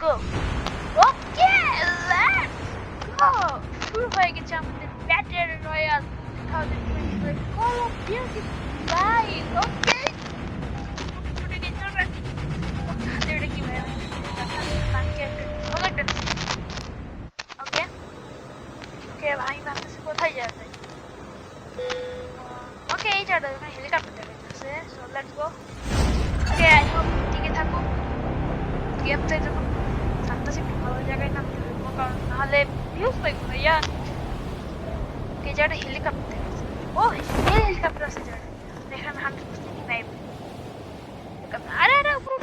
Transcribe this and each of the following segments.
গো। ওকে, let's গো। শুরু হয়ে গেছে আমাদের battle royale 2025 call of duty live. Okay, ছুটে গেছে আমরা। হাতে এটা কি ভাই? কানকে একটা ভালো একটা। ওকে ওকে ভাই, ভাবতেছি কোথায় যাওয়া যায়। ওকে, এই জায়গাটা ওখানে হেলিকপ্টার দেখা যাচ্ছে। So let's go. Okay, I hope টিকে থাকো। গেমতে যখন থাকতেছে একটু ভালো জায়গায় নামতে হবে, কারণ নাহলে ভিউজ পাইবো না ইয়ার। ওকে, জায়গাটা হেলিকপ্টার দেখা যাচ্ছে। ও, হেলিকপ্টার আছে জায়গাটা। এখানে 100% নাই। আরে আরে উপরে।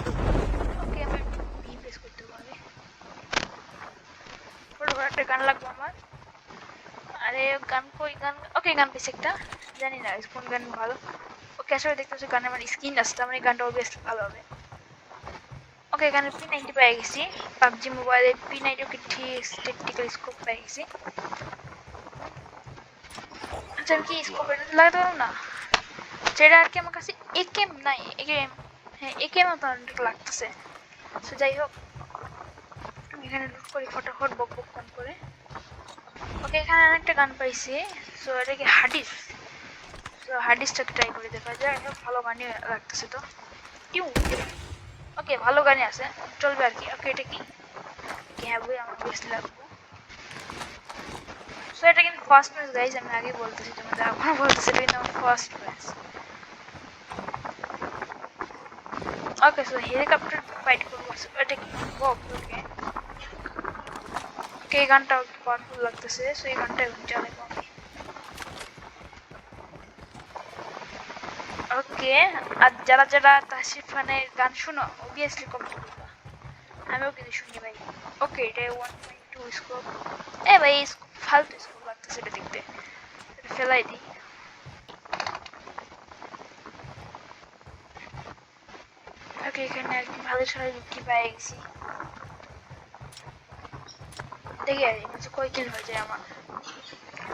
ওকে, আমি বি প্রেস করতে পারি। বড় একটা গান লাগবে আমার। আরে গান কই গান? ওকে, গান পেয়েছি একটা। জানি না কোন গান ভালো। ওকে, আসলে দেখতেছি গানের আমার স্কিন আছে, তার মানে গানটা অবভিয়াসলি ভালো হবে। ওকে, এখানে P90 পেয়ে গেছি। পাবজি মোবাইলে P90 ওকে টেকটিক্যাল স্কোপ পেয়ে গেছি। আচ্ছা, আমি কি স্কোপ এটা লাগাতে পারবো না? যেটা আর কি আমার কাছে একেম নাই। একেম, হ্যাঁ একেম তো লাগতেছে। সো যাই হোক, আমি এখানে লুট করি ফটাফট, বক বক কম করে। ওকে, এখানে আরেকটা গান পাইছি। সো এটা কি হাডিস? সো হাডিসটাকে ট্রাই করে দেখা যায়। ভালো গানই লাগতেছে তো। টিউ। ওকে, ভালো গানই আছে, চলবে আর কি। ওকে, এটা কি হ্যাঁ বই আমার বেশ লাগবে। সো এটা কিন্তু ফার্স্ট ম্যাচ গাইজ, আমি আগে বলতেছি তোমাদের, এখন বলতেছি এটা কিন্তু আমার ফার্স্ট ম্যাচ। ওকে, সো হেলিকপ্টার ফাইট করবো। এটা কি বক? ওকে ওকে, এই গানটা পাওয়ারফুল লাগতেছে। সো এই গানটা এখন চালাবো আমি। ওকে, আর যারা যারা তাসিফ খানের গান শুনো অবভিয়াসলি কমেন্ট করবা, আমিও কিন্তু শুনি ভাই। ওকে, এটা 1.2 স্কোপ। এ ভাই, ফালতু স্কোপ লাগতেছে এটা দেখতে, এটা ফেলাই দিই। ওকে, এখানে আর কি ভালো সারা লুকি পেয়ে গেছি। দেখি আর কিছু কয় কিল হয়ে যায় আমার,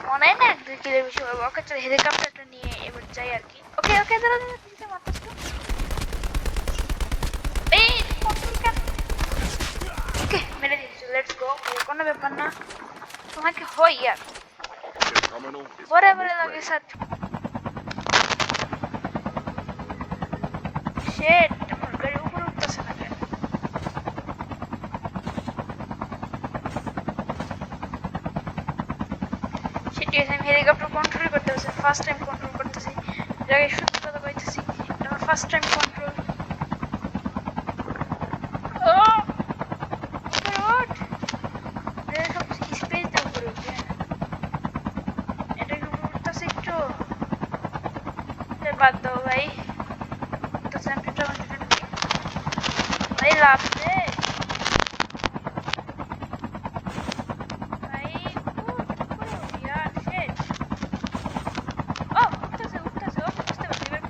মনে হয় না 1-2 কিলের বেশি হবে। ওকে, চল হেলিকপ্টারটা নিয়ে এবার যাই আর কি। ওকে ওকে, দাঁড়া দাঁড়া, কিছু মারতেছ তো। এই কন্ট্রোল ক্যাপ। ওকে, মেরে দিয়েছি। Let's go. কোনো ব্যাপার না, তোমাকে হয় ইয়ার বরে বরে লাগে সাথ। শেট, আমার গাড়ি উপরে উঠতেছে না কেন? সেটি আমি হেলিকপ্টার কন্ট্রোল করতে পারছি, ফার্স্ট টাইম কন্ট্রোল করতেছি। জায়গায় সত্যি কথা কইতেছি, আমার ফার্স্ট টাইম কন্ট্রোল। ও উপরে উঠ, সব স্পেস দিয়ে উপরে উঠবে। এটা কি উপরে উঠতেছে একটু? বাদ দাও ভাই, ভাই লাভ দে ভাই। উপরে উঠ ইয়ার। শেট। ও উঠতেছে উঠতেছে। ওকে, বুঝতে পারছি এবার।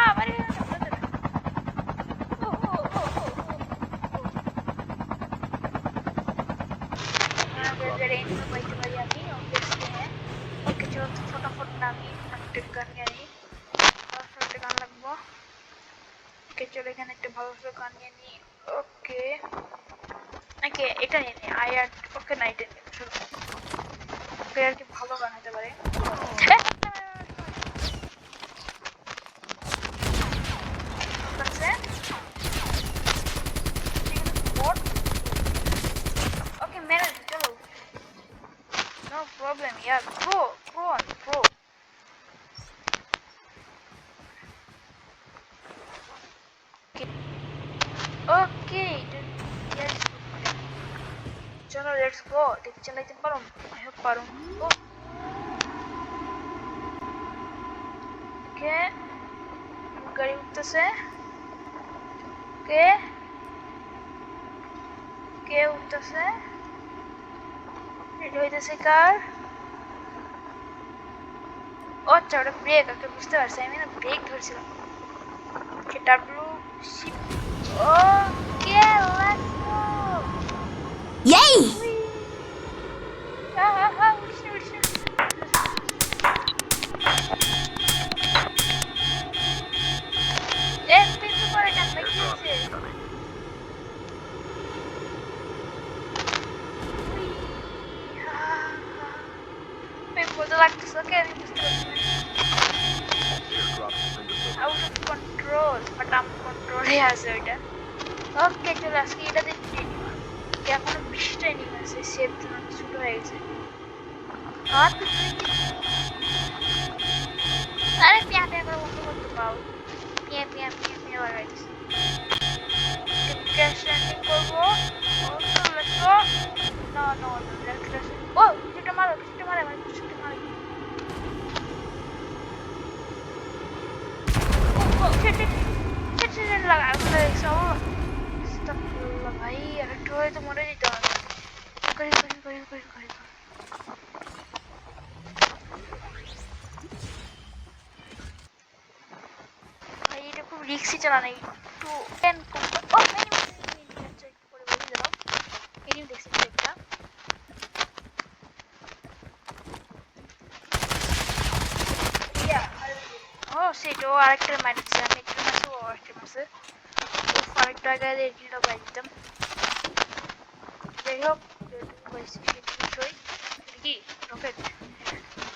আমার ও ও ও ও পাইতে পারি আমি অবভিয়াসলি, হ্যাঁ। ওকে, চলো তো ফটাফট নামি, একটা গান নিয়ে নিই। একটা গান লাগবো। ওকে, চলো এখানে একটা ভালো গান নিয়ে নিই। ওকে ওকে, এটা নিয়ে নিই আয়ার। ওকে না, এটা নিই। চলো, ওকে আর কি ভালো গান হতে পারে। ওকে, মেরে চলো, নো প্রবলেম ইয়ার। Pro pro on pro. Okay, চলো লেটস গো। দেখি চালাইতে পারো? আই হোপ পারো। ওকে, গাড়ি উঠতেছে। কে কে উঠতেছে? রেডি হইতেছে কার? ও আচ্ছা, ওটা ব্রেক। ওকে, বুঝতে পারছি, আমি না ব্রেক ধরছিলাম। Okay, W ship. Okay, let's go. Yay! উঠছি উঠছি। এ তুই তো করে না। আছে ওইটা। ওকে চলো আজকে এটা দিয়ে ট্রেনিং এখনো 20 ট্রেনিং আছে, সেফ জোন শুরু হয়ে গেছে। আর আরে পিয়া পিয়া করে বন্ধ করতে পাও, পিয়া পিয়া পিয়া পিয়া বাড়াইতেছে। ক্র্যাশ ল্যান্ডিং করবো। Okay let's go. No no no let's ও কিছুটা মারো কিছুটা মারে মানে কিছুটা মারে। ও শিট শিট শিট লাগা হয়ে গেছে। ও আস্তাগফিরুল্লাহ ভাই, আরেকটু হয়ে তো মরে যেতে হবে। করি করি করি করি করি ভাই, এটা খুব রিস্কি চালানো। একটু টেন ও একটু করে বলি দাও। এনিম দেখছি একটা। ও সেট ও আরেকটা মারছে, আমি একটা মারছি ও আরেকটা মারছে। আরেকটা আগে কিলটা পাই দিতাম। যাই হোক বিষয় কি রকেট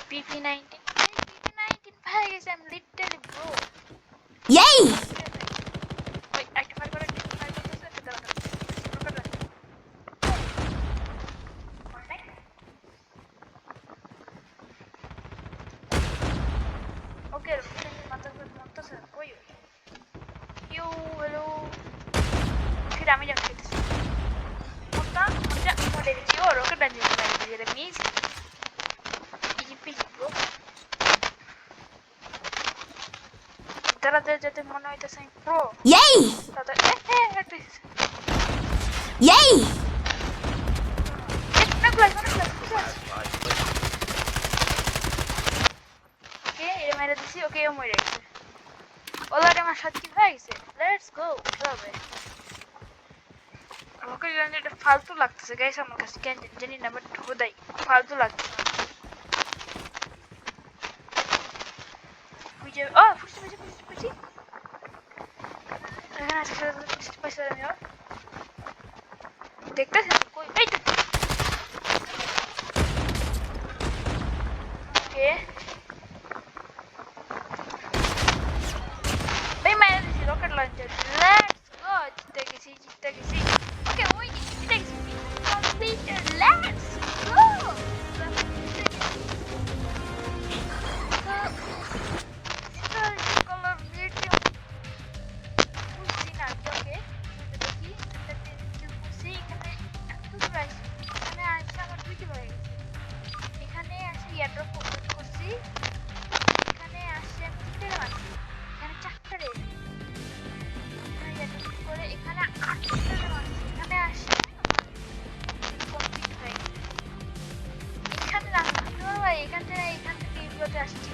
PP-19 PP-19 পেয়ে গেছে। আমি লিটারালি ব্রো। Yay! ওই একটা ফায়ার করে একটা ফায়ার করতেছে একটা দাঁড়া রকেট ওকে রকেট মাথা করে মরতেছে কই ইউ হ্যালো ফির আমি যাচ্ছি মরতা মরজা মরে গেছি। ও রকেট ডান দিতে পারি যেটা মিস ইজি পিজি ব্রো। তারা যাতে মনে হইতেছে আমি প্রো Yay! তাদের একটা Yay! অনেক লাইক অনেক লাইক ওকে এর মেরে দিছি। ওকে ও মরে গেছে। অলরেডি আমার সাথে কি হয়ে গেছে। লেটস গো হবে। আমাকে জানি এটা ফালতু লাগতেছে গাইস আমার কাছে, কেন জানি না বাট খোদাই ফালতু লাগতেছে। বুঝে ও ফুসি ফুসি ফুসি ফুসি এখানে আছে ফুসি পয়সা আমি দেখতেছি কই এই তো ওকে এই মাইরা দিছি রকেট লঞ্চার। লেটস গো জিতে গেছি জিতে গেছি। ওকে ওই জিতে গেছি কম্পিউটার। লেটস গো কলার ভিডিও বুঝছি না ওকে দেখি একটা টেনশন করছি। এখানে এত প্রাইস এখানে আসছে আমার দুইটি হয়ে গেছে। এখানে আসে ইয়ারড্রপ করছি, এখানে আসছে আমি তিনটে মারছি, এখানে চারটে রে এখানে ইয়ারড্রপ করে এখানে আটটা মারছি, এখানে আসছে কমপ্লিট হয়ে গেছে। এখানে রাখতে হবে এখান থেকে এইগুলোতে আসছি।